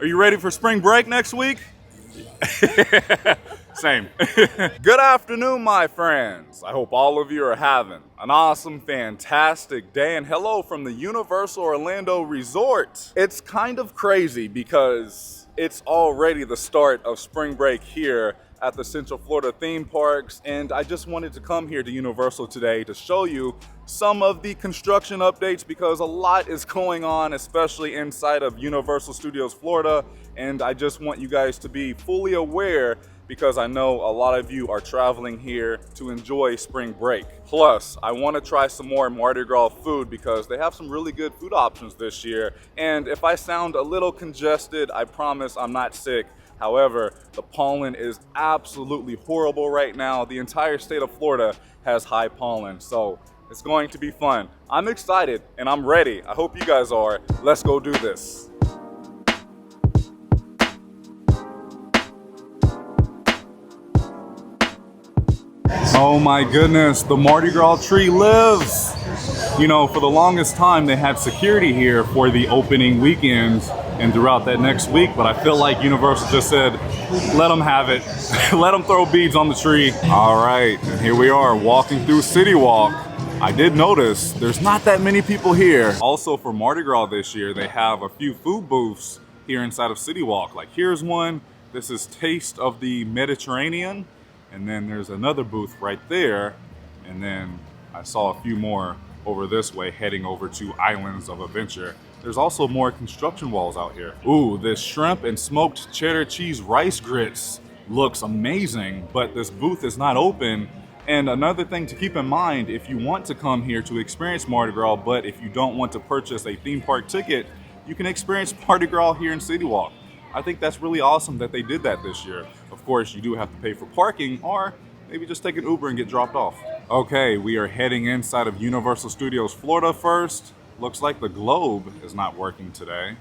Are you ready for spring break next week? Same. Good afternoon, my friends. I hope all of you are having an awesome, fantastic day, and hello from the Universal Orlando Resort. It's kind of crazy because it's already the start of spring break here at the Central Florida theme parks, and I just wanted to come here to Universal today to show you some of the construction updates because a lot is going on, especially inside of Universal Studios Florida, and I just want you guys to be fully aware because I know a lot of you are traveling here to enjoy spring break. Plus, I want to try some more Mardi Gras food because they have some really good food options this year, and if I sound a little congested, I promise I'm not sick. However, the pollen is absolutely horrible right now. The entire state of Florida has high pollen, so it's going to be fun. I'm excited and I'm ready. I hope you guys are. Let's go do this. Oh my goodness, the Mardi Gras tree lives. You know, for the longest time they had security here for the opening weekends and throughout that next week, but I feel like Universal just said, let them have it. Let them throw beads on the tree. All right, and here we are walking through City Walk. I did notice there's not that many people here. Also for Mardi Gras this year, they have a few food booths here inside of City Walk. Like here's one, this is Taste of the Mediterranean. And then there's another booth right there. And then I saw a few more over this way heading over to Islands of Adventure. There's also more construction walls out here. Ooh, this shrimp and smoked cheddar cheese rice grits looks amazing, but this booth is not open. And another thing to keep in mind, if you want to come here to experience Mardi Gras, but if you don't want to purchase a theme park ticket, you can experience Mardi Gras here in City Walk. I think that's really awesome that they did that this year. Of course, you do have to pay for parking or maybe just take an Uber and get dropped off. Okay, we are heading inside of Universal Studios Florida first. Looks like the globe is not working today.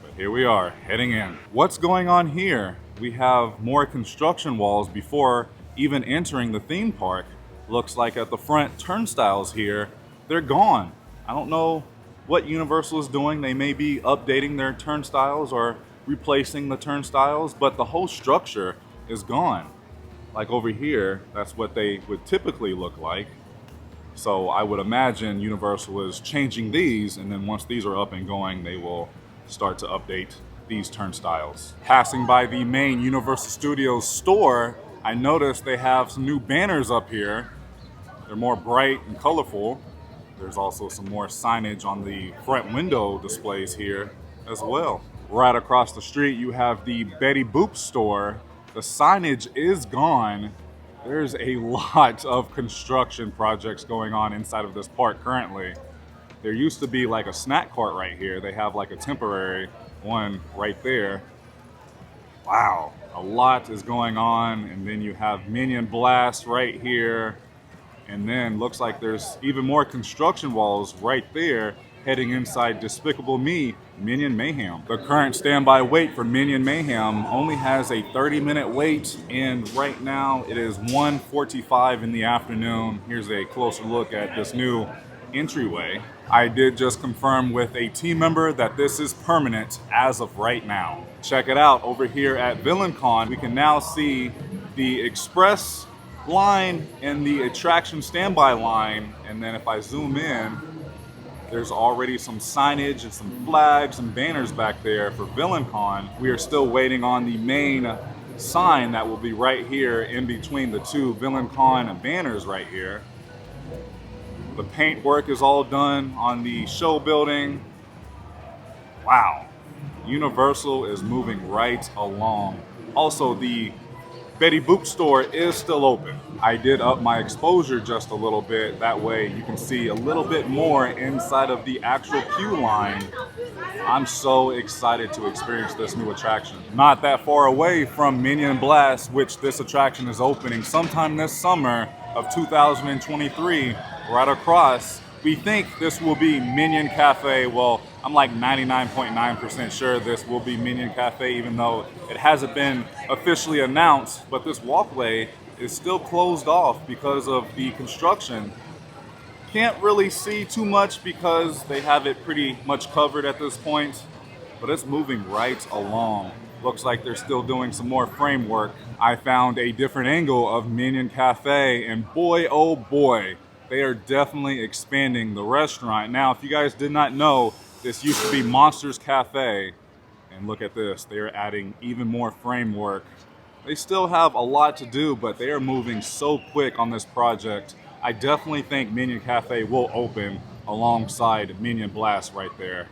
But here we are, heading in. What's going on here? We have more construction walls before even entering the theme park. Looks like at the front turnstiles here, they're gone. I don't know what Universal is doing. They may be updating their turnstiles or replacing the turnstiles, but the whole structure is gone. Like over here, that's what they would typically look like. So I would imagine Universal is changing these, and then once these are up and going, they will start to update these turnstiles. Passing by the main Universal Studios store, I noticed they have some new banners up here. They're more bright and colorful. There's also some more signage on the front window displays here as well. Right across the street, you have the Betty Boop store. The signage is gone. There's a lot of construction projects going on inside of this park currently. There used to be like a snack cart right here. They have like a temporary one right there. Wow, a lot is going on. And then you have Minion Blast right here. And then looks like there's even more construction walls right there heading inside Despicable Me, Minion Mayhem. The current standby wait for Minion Mayhem only has a 30-minute wait, and right now it is 1:45 in the afternoon. Here's a closer look at this new entryway. I did just confirm with a team member that this is permanent as of right now. Check it out over here at VillainCon. We can now see the express line and the attraction standby line, and then if I zoom in, there's already some signage and some flags and banners back there for VillainCon. We are still waiting on the main sign that will be right here in between the two VillainCon banners right here. The paint work is all done on the show building. Wow, Universal is moving right along. Also, the Betty Boop store is still open. I did up my exposure just a little bit. That way you can see a little bit more inside of the actual queue line. I'm so excited to experience this new attraction. Not that far away from Minion Blast, which this attraction is opening sometime this summer of 2023, right across. We think this will be Minion Cafe. Well, I'm like 99.9% sure this will be Minion Cafe, even though it hasn't been officially announced, but this walkway is still closed off because of the construction. Can't really see too much because they have it pretty much covered at this point. but it's moving right along. Looks like they're still doing some more framework. I found a different angle of Minion Cafe, and boy, oh boy, they are definitely expanding the restaurant. Now, if you guys did not know, this used to be Monsters Cafe, and look at this, they are adding even more framework. They still have a lot to do, but they are moving so quick on this project. I definitely think Minion Cafe will open alongside Minion Blast right there.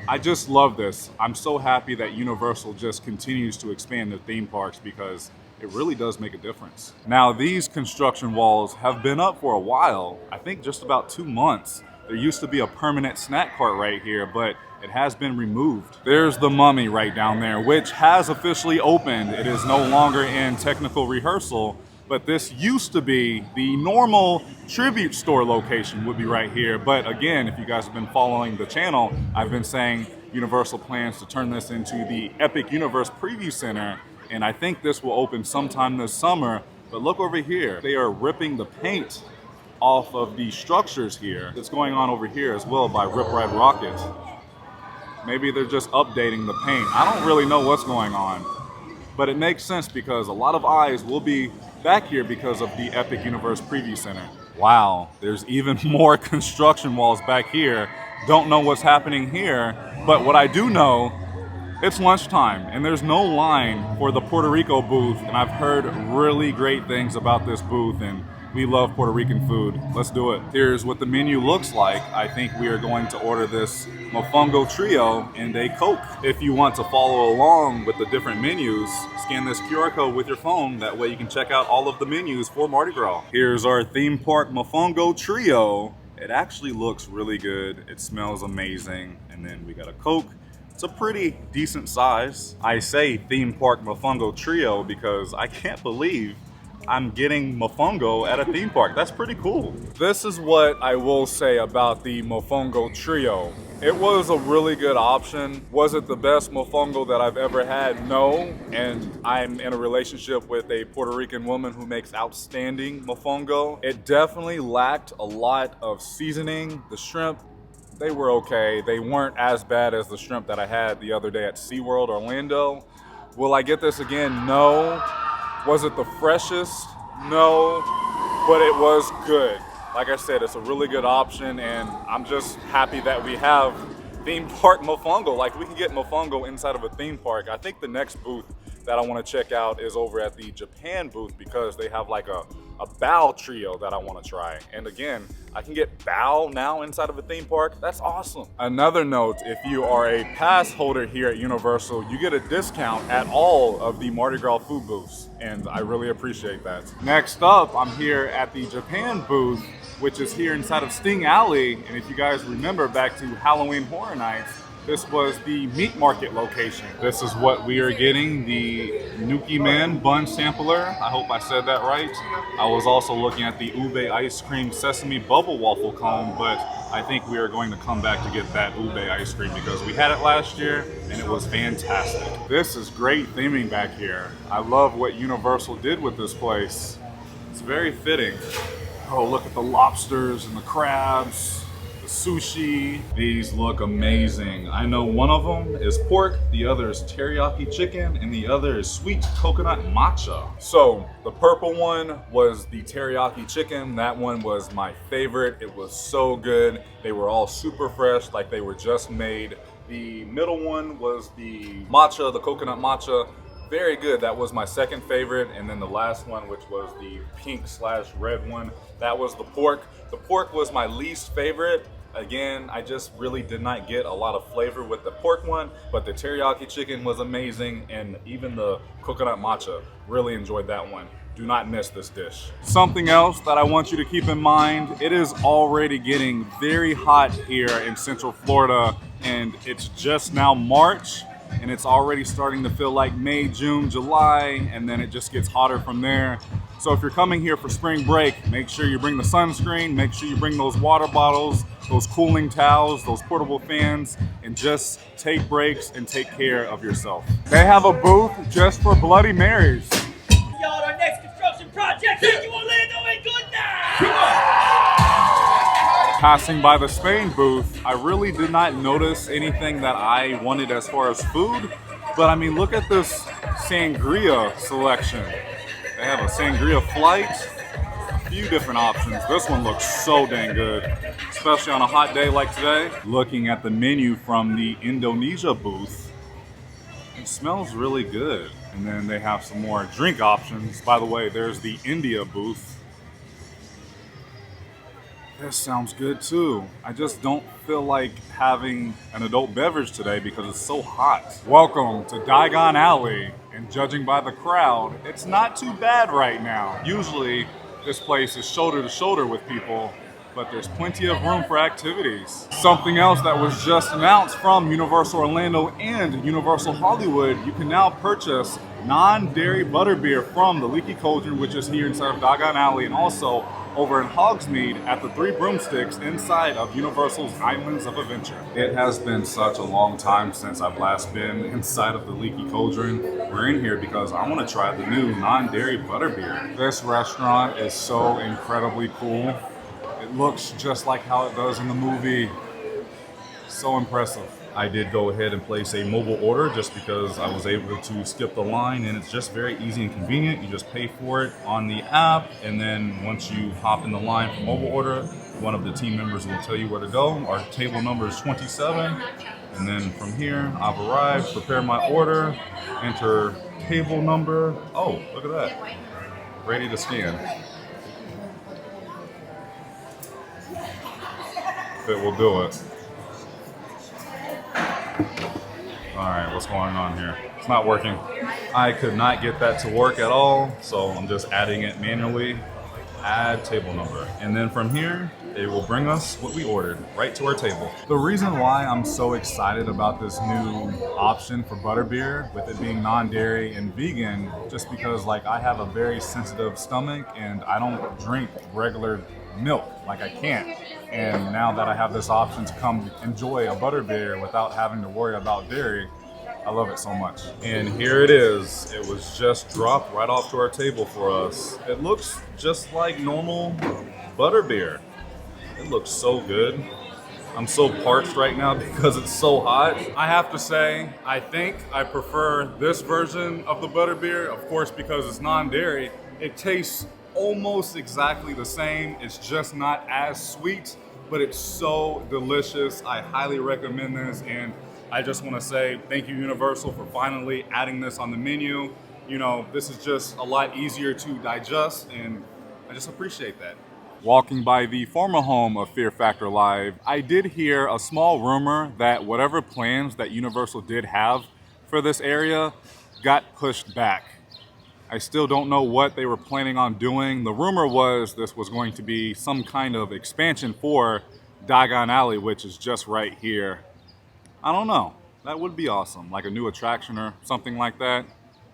I just love this. I'm so happy that Universal just continues to expand their theme parks because it really does make a difference. Now, these construction walls have been up for a while. I think just about 2 months. There used to be a permanent snack cart right here, but it has been removed. There's the Mummy right down there, which has officially opened. It is no longer in technical rehearsal, but this used to be the normal tribute store location would be right here. But again, if you guys have been following the channel, I've been saying Universal plans to turn this into the Epic Universe Preview Center, and I think this will open sometime this summer. But look over here, they are ripping the paint off of the structures here. It's going on over here as well by Rip Ride Rocket. Maybe they're just updating the paint. I don't really know what's going on, but it makes sense because a lot of eyes will be back here because of the Epic Universe Preview Center. Wow, there's even more construction walls back here. Don't know what's happening here, but what I do know, it's lunchtime and there's no line for the Puerto Rico booth, and I've heard really great things about this booth, and we love Puerto Rican food. Let's do it. Here's what the menu looks like. I think we are going to order this mofongo trio and a Coke. If you want to follow along with the different menus, scan this QR code with your phone. That way you can check out all of the menus for Mardi Gras. Here's our theme park mofongo trio. It actually looks really good. It smells amazing. And then we got a Coke. It's a pretty decent size. I say theme park mofongo trio because I can't believe I'm getting mofongo at a theme park. That's pretty cool. This is what I will say about the mofongo trio. It was a really good option. Was it the best mofongo that I've ever had? No. And I'm in a relationship with a Puerto Rican woman who makes outstanding mofongo. It definitely lacked a lot of seasoning. The shrimp, they were okay. They weren't as bad as the shrimp that I had the other day at SeaWorld Orlando. Will I get this again? No. Was it the freshest? No, but it was good. Like I said, it's a really good option, and I'm just happy that we have theme park mofongo. Like, we can get mofongo inside of a theme park. I think the next booth that I want to check out is over at the Japan booth because they have like a bao trio that I want to try. And again, I can get bao now inside of a theme park. That's awesome. Another note, if you are a pass holder here at Universal, you get a discount at all of the Mardi Gras food booths, and I really appreciate that. Next up, I'm here at the Japan booth, which is here inside of Sting Alley. And if you guys remember back to Halloween Horror Nights, this was the meat market location. This is what we are getting, the Nuki Man bun sampler. I hope I said that right. I was also looking at the ube ice cream sesame bubble waffle cone, but I think we are going to come back to get that ube ice cream because we had it last year and it was fantastic. This is great theming back here. I love what Universal did with this place. It's very fitting. Oh, look at the lobsters and the crabs. Sushi. These look amazing. I know one of them is pork, the other is teriyaki chicken, and the other is sweet coconut matcha. So the purple one was the teriyaki chicken. That one was my favorite. It was so good. They were all super fresh, like they were just made. The middle one was the matcha, the coconut matcha. Very good. That was my second favorite. And then the last one, which was the pink/red one, that was the pork. The pork was my least favorite. Again, I just really did not get a lot of flavor with the pork one, but the teriyaki chicken was amazing, and even the coconut matcha, really enjoyed that one. Do not miss this dish. Something else that I want you to keep in mind, it is already getting very hot here in Central Florida, and it's just now March, and it's already starting to feel like May, June, July, and then it just gets hotter from there. So if you're coming here for spring break, make sure you bring the sunscreen, make sure you bring those water bottles, those cooling towels, those portable fans, and just take breaks and take care of yourself. They have a booth just for Bloody Marys. Y'all, our next construction project, you Orlando ain't good now! Come on! Passing by the Spain booth, I really did not notice anything that I wanted as far as food, but I mean, look at this sangria selection. They have a sangria flight, a few different options. This one looks so dang good, especially on a hot day like today. Looking at the menu from the Indonesia booth, it smells really good. And then they have some more drink options. By the way, there's the India booth. This sounds good too. I just don't feel like having an adult beverage today because it's so hot. Welcome to Diagon Alley, and judging by the crowd, it's not too bad right now. Usually this place is shoulder to shoulder with people, but there's plenty of room for activities. Something else that was just announced from Universal Orlando and Universal Hollywood, you can now purchase non-dairy butterbeer from the Leaky Cauldron, which is here inside of Diagon Alley, and also over in Hogsmeade at the Three Broomsticks inside of Universal's Islands of Adventure. It has been such a long time since I've last been inside of the Leaky Cauldron. We're in here because I want to try the new non-dairy butterbeer. This restaurant is so incredibly cool. It looks just like how it does in the movie. So impressive. I did go ahead and place a mobile order just because I was able to skip the line, and it's just very easy and convenient. You just pay for it on the app, and then once you hop in the line for mobile order, one of the team members will tell you where to go. Our table number is 27, and then from here, I've arrived, prepare my order, enter table number. Oh, look at that. Ready to scan. If it will do it. All right, what's going on here? It's not working. I could not get that to work at all, so I'm just adding it manually. Add table number. And then from here, it will bring us what we ordered right to our table. The reason why I'm so excited about this new option for butterbeer, with it being non-dairy and vegan, just because like I have a very sensitive stomach and I don't drink regular milk, like I can't. And now that I have this option to come enjoy a butterbeer without having to worry about dairy, I love it so much. And here it is. It was just dropped right off to our table for us. It looks just like normal butterbeer. It looks so good. I'm so parched right now because it's so hot. I have to say, I think I prefer this version of the butterbeer, of course, because it's non-dairy. It tastes almost exactly the same. It's just not as sweet, but it's so delicious. I highly recommend this, and I just want to say thank you, Universal, for finally adding this on the menu. You know, this is just a lot easier to digest, and I just appreciate that. Walking by the former home of Fear Factor Live, I did hear a small rumor that whatever plans that Universal did have for this area got pushed back. I still don't know what they were planning on doing. The rumor was this was going to be some kind of expansion for Diagon Alley, which is just right here. I don't know. That would be awesome, like a new attraction or something like that.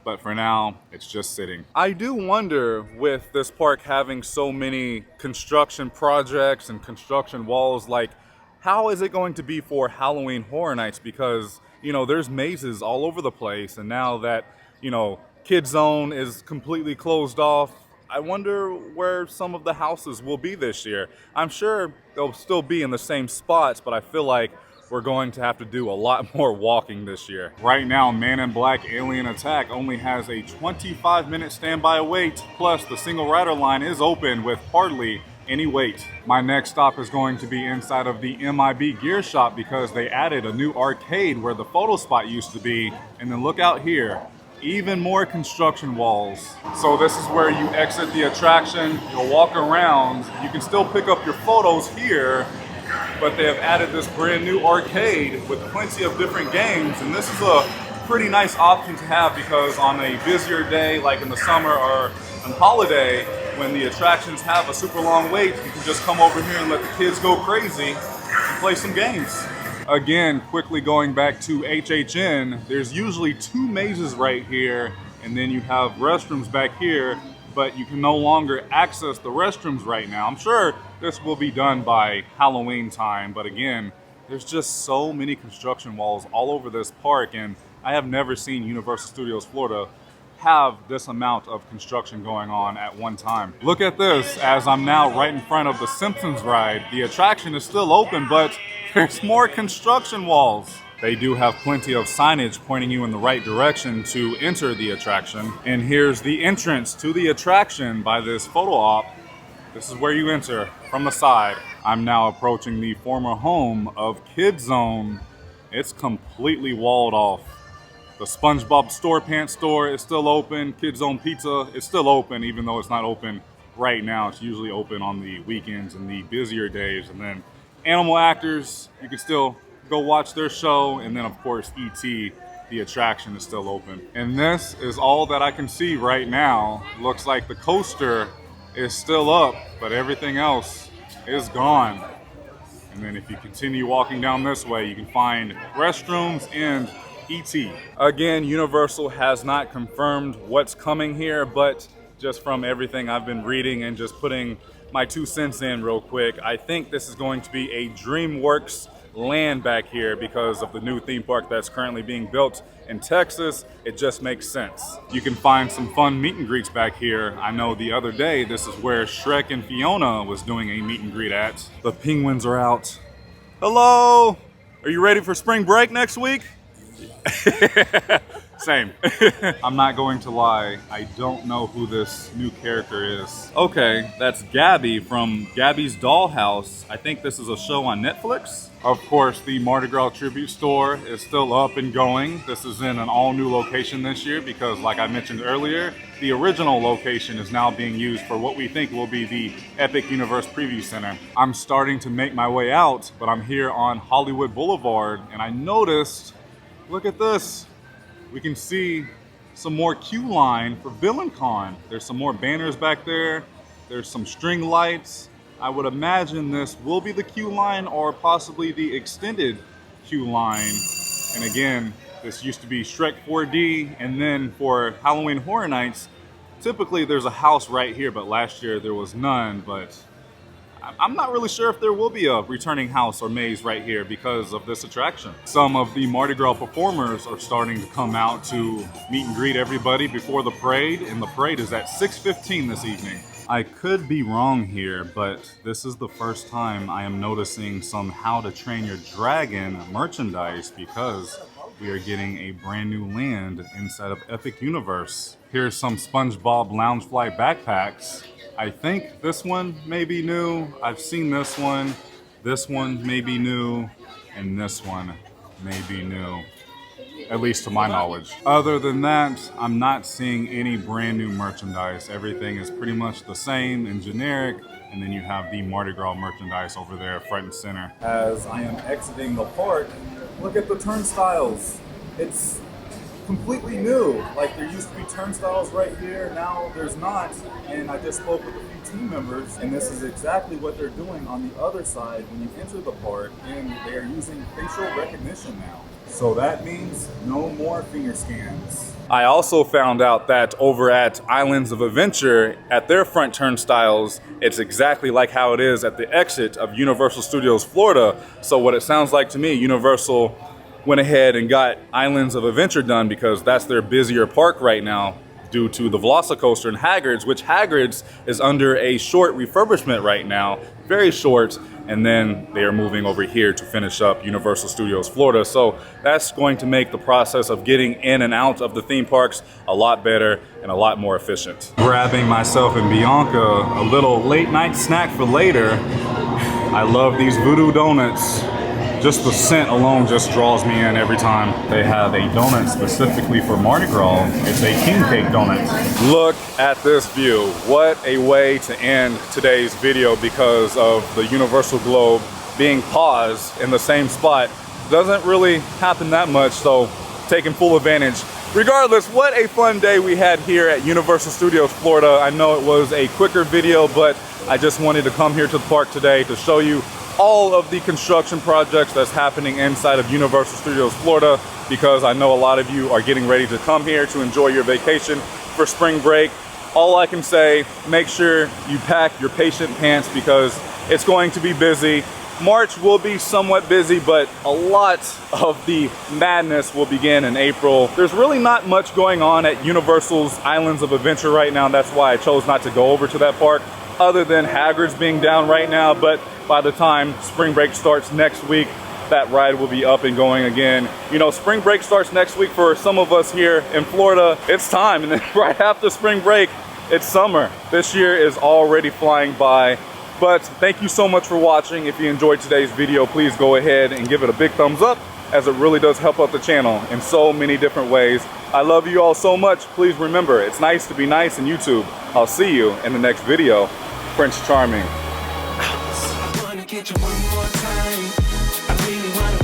But for now, it's just sitting. I do wonder, with this park having so many construction projects and construction walls, like how is it going to be for Halloween Horror Nights? Because, you know, there's mazes all over the place, and now that, you know, Kid Zone is completely closed off, I wonder where some of the houses will be this year. I'm sure they'll still be in the same spots, but I feel like we're going to have to do a lot more walking this year. Right now, Man in Black Alien Attack only has a 25-minute standby wait, plus the single rider line is open with hardly any wait. My next stop is going to be inside of the MIB Gear Shop because they added a new arcade where the photo spot used to be, and then look out here. Even more construction walls. So this is where you exit the attraction, you'll walk around, you can still pick up your photos here, but they have added this brand new arcade with plenty of different games, and this is a pretty nice option to have because on a busier day like in the summer or on holiday, when the attractions have a super long wait, you can just come over here and let the kids go crazy and play some games. Again, quickly going back to HHN, there's usually 2 mazes right here, and then you have restrooms back here, but you can no longer access the restrooms right now. I'm sure this will be done by Halloween time, but again, there's just so many construction walls all over this park, and I have never seen Universal Studios Florida have this amount of construction going on at one time. Look at this, as I'm now right in front of the Simpsons ride. The attraction is still open, but there's more construction walls. They do have plenty of signage pointing you in the right direction to enter the attraction. And here's the entrance to the attraction by this photo op. This is where you enter from the side. I'm now approaching the former home of Kids Zone. It's completely walled off. The SpongeBob Store Pants store is still open. Kids Zone Pizza is still open, even though it's not open right now. It's usually open on the weekends and the busier days. And then Animal Actors, you can still go watch their show. And then of course, E.T., the attraction is still open. And this is all that I can see right now. Looks like the coaster is still up, but everything else is gone. And then if you continue walking down this way, you can find restrooms and E.T. Again, Universal has not confirmed what's coming here, but just from everything I've been reading and just putting my 2 cents in real quick, I think this is going to be a DreamWorks land back here because of the new theme park that's currently being built in Texas. It just makes sense. You can find some fun meet and greets back here. I know the other day, this is where Shrek and Fiona was doing a meet and greet at. The penguins are out. Hello! Are you ready for spring break next week? Same. I'm not going to lie, I don't know who this new character is. Okay, that's Gabby from Gabby's Dollhouse. I think this is a show on Netflix. Of course, the Mardi Gras tribute store is still up and going. This is in an all-new location this year because, like I mentioned earlier, the original location is now being used for what we think will be the Epic Universe Preview Center. I'm starting to make my way out, but I'm here on Hollywood Boulevard, and I noticed, look at this. We can see some more queue line for VillainCon. There's some more banners back there. There's some string lights. I would imagine this will be the queue line or possibly the extended queue line. And again, this used to be Shrek 4D. And then for Halloween Horror Nights, typically there's a house right here, but last year there was none. But I'm not really sure if there will be a returning house or maze right here because of this attraction. Some of the Mardi Gras performers are starting to come out to meet and greet everybody before the parade, and the parade is at 6:15 this evening. I could be wrong here, but this is the first time I am noticing some How to Train Your Dragon merchandise because we are getting a brand new land inside of Epic Universe. Here's some SpongeBob Loungefly backpacks. I think this one may be new. I've seen this one may be new, and this one may be new, at least to my knowledge. Other than that, I'm not seeing any brand new merchandise. Everything is pretty much the same and generic, and then you have the Mardi Gras merchandise over there front and center. As I am exiting the park, look at the turnstiles. It's completely new. Like, there used to be turnstiles right here, now there's not. And I just spoke with a few team members, and this is exactly what they're doing on the other side when you enter the park, and they are using facial recognition now. So that means no more finger scans. I also found out that over at Islands of Adventure, at their front turnstiles, it's exactly like how it is at the exit of Universal Studios Florida. So what it sounds like to me, Universal went ahead and got Islands of Adventure done because that's their busier park right now due to the Velocicoaster and Hagrid's, which Hagrid's is under a short refurbishment right now, very short, and then they are moving over here to finish up Universal Studios Florida. So that's going to make the process of getting in and out of the theme parks a lot better and a lot more efficient. Grabbing myself and Bianca a little late night snack for later. I love these voodoo donuts. Just the scent alone just draws me in every time. They have a donut specifically for Mardi Gras. It's a king cake donut. Look at this view. What a way to end today's video because of the Universal Globe being paused in the same spot. Doesn't really happen that much, so taking full advantage. Regardless, what a fun day we had here at Universal Studios Florida. I know it was a quicker video, but I just wanted to come here to the park today to show you all of the construction projects that's happening inside of Universal Studios Florida, because I know a lot of you are getting ready to come here to enjoy your vacation for spring break. All I can say, make sure you pack your patient pants because it's going to be busy. March will be somewhat busy, but a lot of the madness will begin in April. There's really not much going on at Universal's Islands of Adventure right now. That's why I chose not to go over to that park, other than Hagrid's being down right now. But by the time spring break starts next week, that ride will be up and going again. You know, spring break starts next week for some of us here in Florida. It's time, and then right after spring break, it's summer. This year is already flying by. But thank you so much for watching. If you enjoyed today's video, please go ahead and give it a big thumbs up, as it really does help out the channel in so many different ways. I love you all so much. Please remember, it's nice to be nice in YouTube. I'll see you in the next video. Prince Charming. I wanna get you one more time. I really wanna